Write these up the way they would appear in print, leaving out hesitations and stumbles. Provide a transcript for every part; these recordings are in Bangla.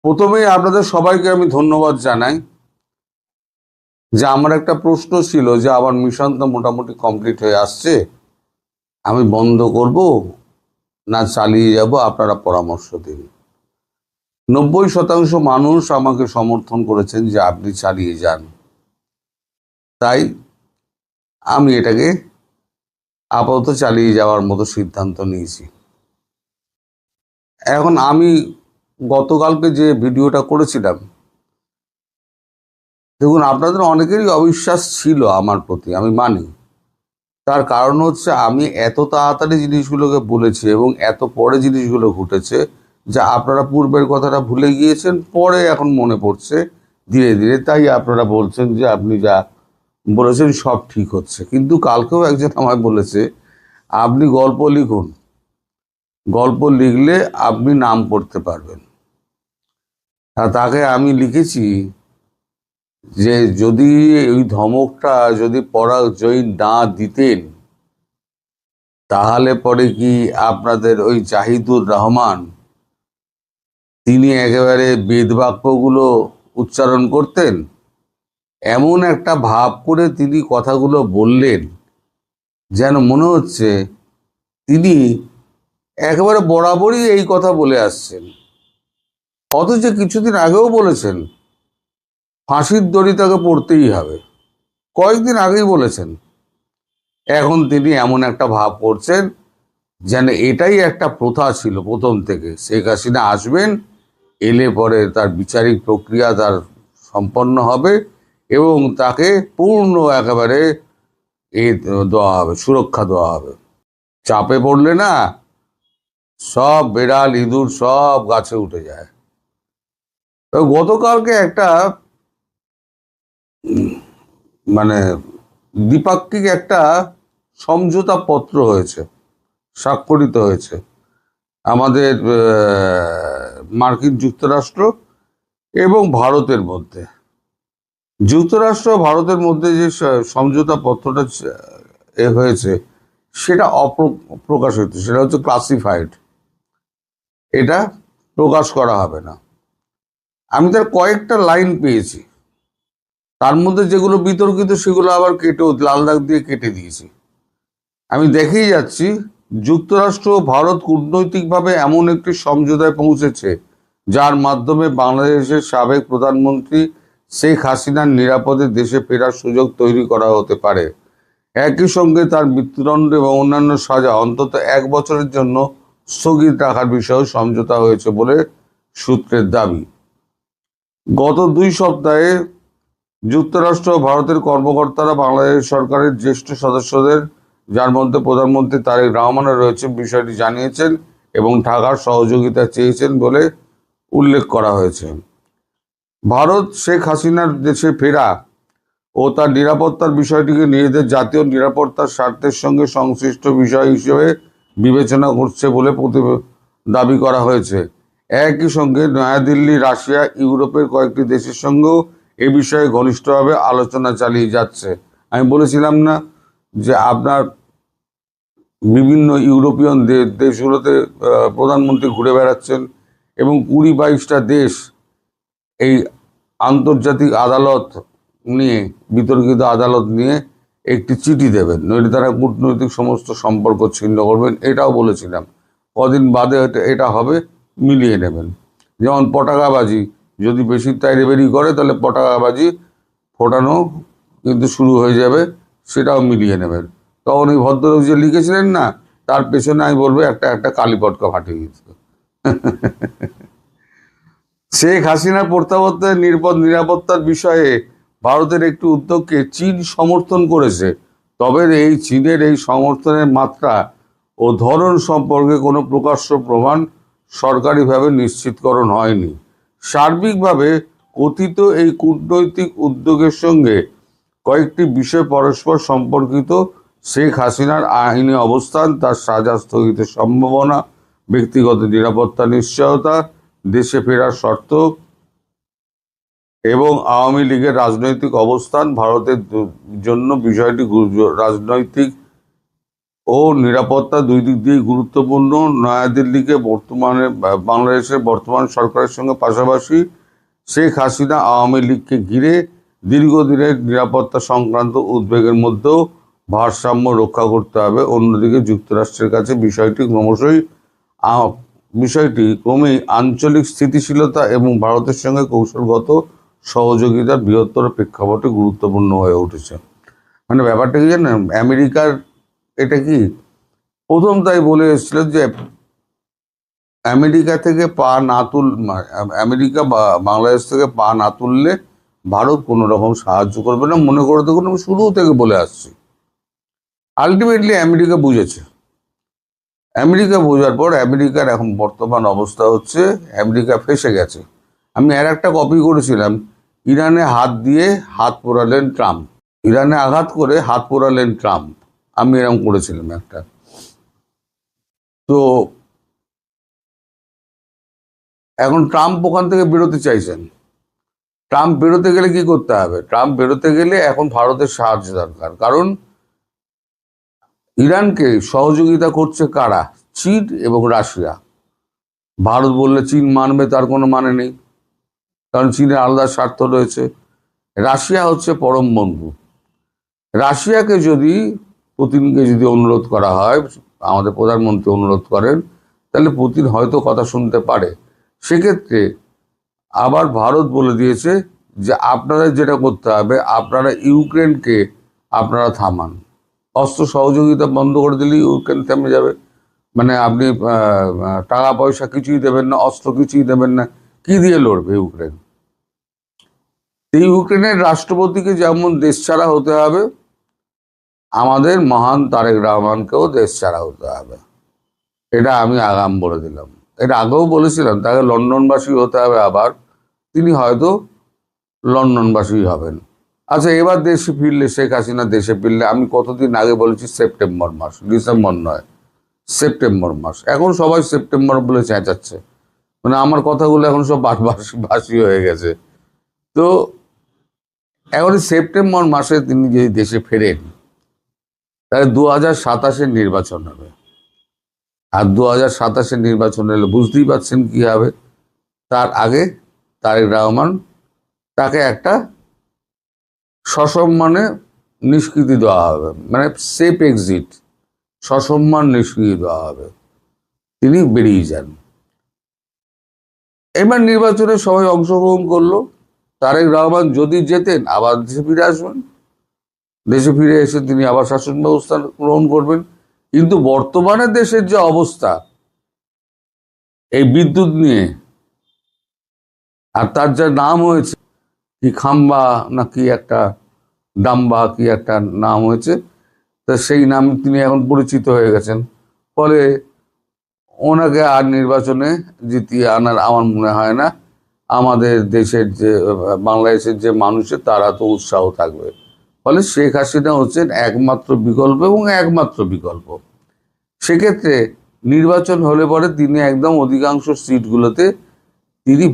প্রথমেই আপনাদের সবাইকে আমি ধন্যবাদ জানাই যে আমার একটা প্রশ্ন ছিল যে আমার মিশন তো মোটামুটি কমপ্লিট হয়ে আসছে, আমি বন্ধ করব না চালিয়ে যাব, আপনারা পরামর্শ দিন। 90% মানুষ আমাকে সমর্থন করেছেন যে আপনি চালিয়ে যান, তাই আমি এটাকে আপাতত চালিয়ে যাওয়ার মতো সিদ্ধান্ত নিয়েছি। এখন আমি গতকালকে যে ভিডিওটা করেছিলাম, দেখুন আপনাদের অনেকেরই অবিশ্বাস ছিল আমার প্রতি, আমি মানি। তার কারণ হচ্ছে আমি এত তাড়াতাড়ি জিনিসগুলোকে বলেছি এবং এত পরে জিনিসগুলো ঘটেছে যা আপনারা পূর্বের কথাটা ভুলে গিয়েছেন, পরে এখন মনে পড়ছে ধীরে ধীরে, তাই আপনারা বলছেন যে আপনি যা বলেছেন সব ঠিক হচ্ছে। কিন্তু কালকেও একজন আমায় বলেছে আপনি গল্প লিখুন, গল্প লিখলে আপনি নাম করতে পারবেন। আর তাকে আমি লিখেছি যে যদি ওই ধমকটা যদি পরাজয় না দিতেন তাহলে পরে কি আপনাদের ওই জাহিদুর রহমান তিনি একেবারে বেদবাক্যগুলো উচ্চারণ করতেন। এমন একটা ভাব করে তিনি কথাগুলো বললেন যেন মনে হচ্ছে তিনি একেবারে বরাবরই এই কথা বলে আসছেন, অথচ কিছুদিন আগেও বলেছেন ফাঁসির দড়ি তাকে পড়তেই হবে, কয়েকদিন আগেই বলেছেন। এখন তিনি এমন একটা ভাব করছেন যেন এটাই একটা প্রথা ছিল প্রথম থেকে, শেখ হাসিনা আসবেন, এলে পরে তার বিচারিক প্রক্রিয়া তার সম্পন্ন হবে এবং তাকে পূর্ণ একেবারে দেওয়া হবে, সুরক্ষা দেওয়া হবে। চাপে পড়লে না সব বেড়াল ইঁদুর সব গাছে উঠে যায়। তো গতকালকে একটা মানে দ্বিপাক্ষিক একটা সমঝোতা পত্র হয়েছে, স্বাক্ষরিত হয়েছে আমাদের মার্কিন যুক্তরাষ্ট্র এবং ভারতের মধ্যে। যুক্তরাষ্ট্র ভারতের মধ্যে যে সমঝোতা পত্রটা হয়েছে সেটা অপ্রকাশিত, সেটা হচ্ছে ক্লাসিফাইড, এটা প্রকাশ করা হবে না। আমি তার কয়েকটা লাইন পেয়েছি, তার মধ্যে যেগুলো বিতর্কিত সেগুলো আবার কেটেও লাল দাগ দিয়ে কেটে দিয়েছি। আমি দেখেই যাচ্ছি যুক্তরাষ্ট্র ও ভারত কূটনৈতিকভাবে এমন একটি সমঝোতায় পৌঁছেছে যার মাধ্যমে বাংলাদেশের সাবেক প্রধানমন্ত্রী শেখ হাসিনার নিরাপদে দেশে ফেরার সুযোগ তৈরি করা হতে পারে। একই সঙ্গে তার মৃত্যুদণ্ড এবং অন্যান্য সাজা অন্তত 1 বছরের জন্য স্থগিত রাখার বিষয়েও সমঝোতা হয়েছে বলে সূত্রের দাবি। গত 2 সপ্তাহে যুক্তরাষ্ট্র ও ভারতের কর্মকর্তারা বাংলাদেশ সরকারের জ্যেষ্ঠ সদস্যদের, যার মধ্যে প্রধানমন্ত্রী তারেক রহমানও রয়েছে, বিষয়টি জানিয়েছেন এবং ঢাকার সহযোগিতা চেয়েছেন বলে উল্লেখ করা হয়েছে। ভারত শেখ হাসিনার দেশে ফেরা ও তার নিরাপত্তার বিষয়টিকে নিজেদের জাতীয় নিরাপত্তার স্বার্থের সঙ্গে সংশ্লিষ্ট বিষয় হিসেবে বিবেচনা করছে বলে দাবি করা হয়েছে। একই সঙ্গে নয়াদিল্লি, রাশিয়া, ইউরোপের কয়েকটি দেশের সঙ্গেও এ বিষয়ে ঘনিষ্ঠভাবে আলোচনা চালিয়ে যাচ্ছে। আমি বলেছিলাম না যে আপনার বিভিন্ন ইউরোপিয়ান দেশগুলোতে প্রধানমন্ত্রী ঘুরে বেড়াচ্ছেন এবং 20-22টা দেশ এই আন্তর্জাতিক আদালত নিয়ে, বিতর্কিত আদালত নিয়ে একটি চিঠি দেবেন, নইলে তারা কূটনৈতিক সমস্ত সম্পর্ক ছিন্ন করবেন, এটাও বলেছিলাম। কদিন বাদে এটা হবে, মিলিয়ে নেবেন। যেমন পটাকাবাজি যদি বেশি তাইরেবেরি করে তাহলে পটাকাবাজি ফোটানো কিন্তু শুরু হয়ে যাবে, সেটাও মিলিয়ে নেবেন। তখন এই ভদ্রলোক যে লিখেছিলেন না, তার পেছনে আমি বলবো একটা কালী পটকা ফাটিয়ে দিতে। শেখ হাসিনার প্রত্যাবর্তনের নিরাপত্তার বিষয়ে ভারতের একটি উদ্যোগকে চীন সমর্থন করেছে, তবে এই চীনের এই সমর্থনের মাত্রা ও ধরন সম্পর্কে কোনো প্রকাশ্য প্রমাণ সরকারিভাবে নিশ্চিতকরণ হয়নি। সার্বিকভাবে কথিত এই কূটনৈতিক উদ্যোগের সঙ্গে কয়েকটি বিষয় পরস্পর সম্পর্কিত: শেখ হাসিনার আইনি অবস্থান, তার সাজা স্থগিতের সম্ভাবনা, ব্যক্তিগত নিরাপত্তা নিশ্চয়তা, দেশে ফেরার শর্ত এবং আওয়ামী লীগের রাজনৈতিক অবস্থান। ভারতের জন্য বিষয়টি রাজনৈতিক ও নিরাপত্তা দুই দিক দিয়ে গুরুত্বপূর্ণ। নয়াদিল্লিকে বর্তমানে বাংলাদেশের বর্তমান সরকারের সঙ্গে পাশাপাশি শেখ হাসিনা আওয়ামী লীগকে ঘিরে দীর্ঘদিনের নিরাপত্তা সংক্রান্ত উদ্বেগের মধ্যেও ভারসাম্য রক্ষা করতে হবে। অন্যদিকে যুক্তরাষ্ট্রের কাছে বিষয়টি ক্রমেই আঞ্চলিক স্থিতিশীলতা এবং ভারতের সঙ্গে কৌশলগত সহযোগিতার বৃহত্তর প্রেক্ষাপটে গুরুত্বপূর্ণ হয়ে উঠেছে। মানে ব্যাপারটা কি জানেন, আমেরিকার এটা কি প্রথম তাই বলে এসেছিল যে আমেরিকা থেকে পা না আমেরিকা বা বাংলাদেশ থেকে পা না তুললে ভারত কোনো রকম সাহায্য করবে না। মনে করে দেখুন, আমি শুরু থেকে বলে আসছি। আলটিমেটলি আমেরিকা বুঝেছে। আমেরিকা বোঝার পর আমেরিকার এখন বর্তমান অবস্থা হচ্ছে আমেরিকা ফেঁসে গেছে। আমি আর একটা কপি করেছিলাম, ইরানে হাত দিয়ে হাত পোড়ালেন ট্রাম্প, ইরানে আঘাত করে হাত পোড়ালেন ট্রাম্প, আমি এরকম করেছিলাম একটা। তো এখন ট্রাম্প ওখান থেকে বেরোতে চাইছেন। ট্রাম্প বেরোতে গেলে কি করতে হবে? ট্রাম্প বেরোতে গেলে এখন ভারতের সাহায্য দরকার। কারণ ইরানকে সহযোগিতা করছে কারা? চীন এবং রাশিয়া। ভারত বললে চীন মানবে, তার কোনো মানে নেই, কারণ চীনের আলাদা স্বার্থ রয়েছে। রাশিয়া হচ্ছে পরম বন্ধু। রাশিয়াকে যদি, পুতিনকে যদি অনুরোধ করা হয়, আমাদের প্রধানমন্ত্রী অনুরোধ করেন, তাহলে পুতিন হয়তো কথা শুনতে পারে। সেক্ষেত্রে আবার ভারত বলে দিয়েছে যে আপনারা যেটা করতে হবে, আপনারা ইউক্রেনকে আপনারা থামান। অস্ত্র সহযোগিতা বন্ধ করে দিলে ইউক্রেন থেমে যাবে। মানে আপনি টাকা পয়সা কিছুই দেবেন না, অস্ত্র কিছুই দেবেন না, কি দিয়ে লড়বে ইউক্রেন? এই ইউক্রেনের রাষ্ট্রপতিকে যেমন দেশ ছাড়া হতে হবে, আমাদের মহান তারেক রহমানকেও দেশ ছাড়া হতে হবে। এটা আমি আগাম বলে দিলাম। এটা আগেও বলেছিলাম, তাকে লন্ডনবাসী হতে হবে। আবার তিনি হয়তো লন্ডনবাসী হবেন। আচ্ছা, এবার দেশে ফিরলে, শেখ হাসিনা দেশে ফিরলে, আমি কতদিন আগে বলেছি সেপ্টেম্বর মাস, ডিসেম্বর নয়, সেপ্টেম্বর মাস। এখন সবাই সেপ্টেম্বর বলে চেঁচাচ্ছে, মানে আমার কথাগুলো এখন সব বাসি হয়ে গেছে। তো এখন সেপ্টেম্বর মাসে তিনি যদি দেশে ফেরেন, তাহলে 2027-এর নির্বাচন হবে। আর 2027-এর নির্বাচন হলে বুঝতেই পারছেন কি হবে। তার আগে তারেক রহমান তাকে একটা সসম্মানে নিষ্কৃতি দেওয়া হবে, মানে সেফ এক্সিট, সসম্মান নিষ্কৃতি দেওয়া হবে, তিনি বেরিয়ে যান। এবার নির্বাচনে সবাই অংশগ্রহণ করলো। তারেক রহমান যদি যেতেন, আবার দেশে ফিরে আসবেন, দেশে ফিরে এসে তিনি আবার শাসন ব্যবস্থা গ্রহণ করবেন। কিন্তু বর্তমানে দেশের যে অবস্থা, এই বিদ্যুৎ নিয়ে, আর তার যা নাম হয়েছে, কি খাম্বা না কি একটা, ডাম্বা কি একটা নাম হয়েছে, তা সেই নাম তিনি এখন পরিচিত হয়ে গেছেন। ফলে ওনাকে আর নির্বাচনে জিতিয়ে আনার আমার মনে হয় না আমাদের দেশের যে বাংলাদেশের যে মানুষের, তারা তো উৎসাহ থাকবে। ফলে শেখ হাসিনা হচ্ছেন একমাত্র বিকল্প এবং একমাত্র বিকল্প। সেক্ষেত্রে নির্বাচন হলে পরে তিনি একদম অধিকাংশ সিটগুলোতে তিনি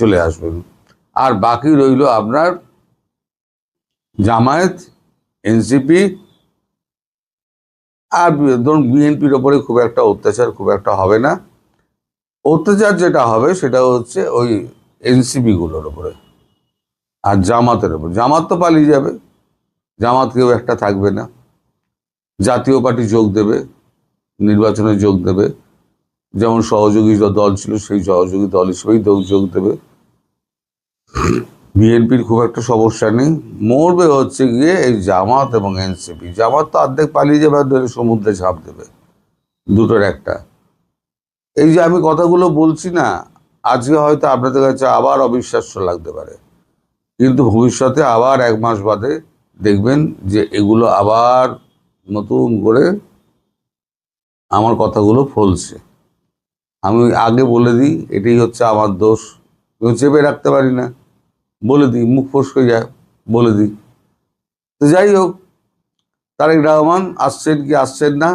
চলে আসবেন। আর বাকি রইল আপনার জামায়াত, এনসিপি, আর ধরুন বিএনপির ওপরে খুব একটা অত্যাচার খুব একটা হবে না। অত্যাচার যেটা হবে সেটা হচ্ছে ওই এনসিপি গুলোর ওপরে আর জামাতের ওপর। জামাত তো পালিয়ে যাবে, জামাত কেউ একটা থাকবে না। জাতীয় পার্টি যোগ দেবে, নির্বাচনে যোগ দেবে, যেমন সহযোগী দল ছিল সেই সহযোগী দল হিসেবেই যোগ দেবে। বিএনপির খুব একটা সমস্যা নেই, মরবে হচ্ছে গিয়ে এই জামাত এবং এনসিপি। জামাত তো অর্ধেক পালিয়ে যাবে, আর সমুদ্রে ঝাঁপ দেবে, দুটোর একটা। এই যে আমি কথাগুলো বলছি না, আজকে হয়তো আপনাদের কাছে আবার অবিশ্বাস্য লাগতে পারে, কিন্তু ভবিষ্যতে আবার 1 মাস বাদে দেখবেন যে এগুলো আবার নতুন করে আমার কথাগুলো ফলছে। আমি আগে বলে দিই, এটাই হচ্ছে আমার দোষ, চেপে রাখতে পারি না, বলে দিই, মুখ ফসকে যায়, বলে দিই। তো যাই হোক, তারেক রহমান আসছেন কি আসছেন না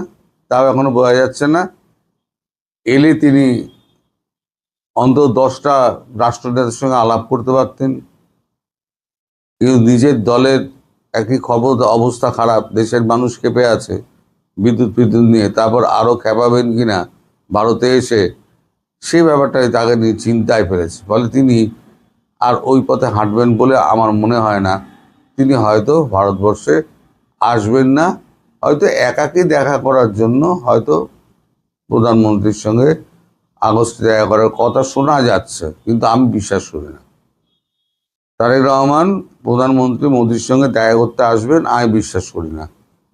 তাও এখনো বোঝা যাচ্ছে না। এলে তিনি অন্তত 10টা রাষ্ট্রনেতার সঙ্গে আলাপ করতে পারতেন, কিন্তু নিজের দলের একই খবর, অবস্থা খারাপ, দেশের মানুষ কেঁপে আছে, বিদ্যুৎ নিয়ে, তারপর আরো খেপাবেন কিনা ভারতে এসে, সেই ব্যাপারটাই তাকে নিয়ে চিন্তায় ফেলেছে। ফলে তিনি আর ওই পথে হাঁটবেন বলে আমার মনে হয় না। তিনি হয়তো ভারতবর্ষে আসবেন না, হয়তো একাকী দেখা করার জন্য হয়তো প্রধানমন্ত্রীর সঙ্গে আগস্টে দেখা করার কথা শোনা যাচ্ছে, কিন্তু আমি বিশ্বাস করি না। তারেক রহমান প্রধানমন্ত্রী মোদির সঙ্গে দেখা করতে আসবেন, আমি বিশ্বাস করি না।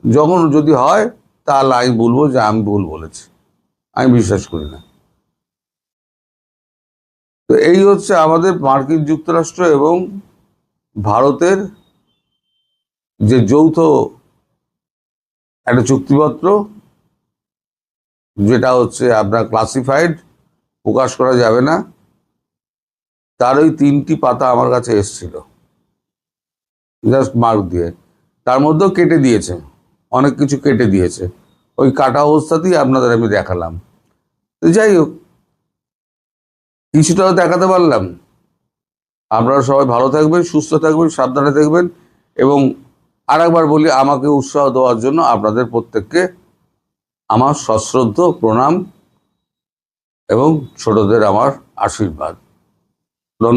যখন যদি হয় তাহলে আমি বলবো যে আমি ভুল বলেছি, আমি বিশ্বাস করি না। তো এই হচ্ছে আমাদের মার্কিন যুক্তরাষ্ট্র এবং ভারতের যে যৌথ একটা চুক্তিপত্র, যেটা হচ্ছে আপনার ক্লাসিফাইড, প্রকাশ করা যাবে না, তার ওই 3টি পাতা আমার কাছে এসেছিল, জাস্ট মার্ক দিয়ে। তার মধ্যেও কেটে দিয়েছে, অনেক কিছু কেটে দিয়েছে, ওই কাটা অবস্থাতেই আপনাদের আমি দেখালাম। তো যাই হোক, কিছুটাও দেখাতে পারলাম। আপনারা সবাই ভালো থাকবেন, সুস্থ থাকবেন, সাবধানে থাকবেন, এবং আরেকবার বলি, আমাকে উৎসাহ দেওয়ার জন্য আপনাদের প্রত্যেককে আমার সশ্রদ্ধ প্রণাম এবং ছোটদের আমার আশীর্বাদ। ধন্যবাদ।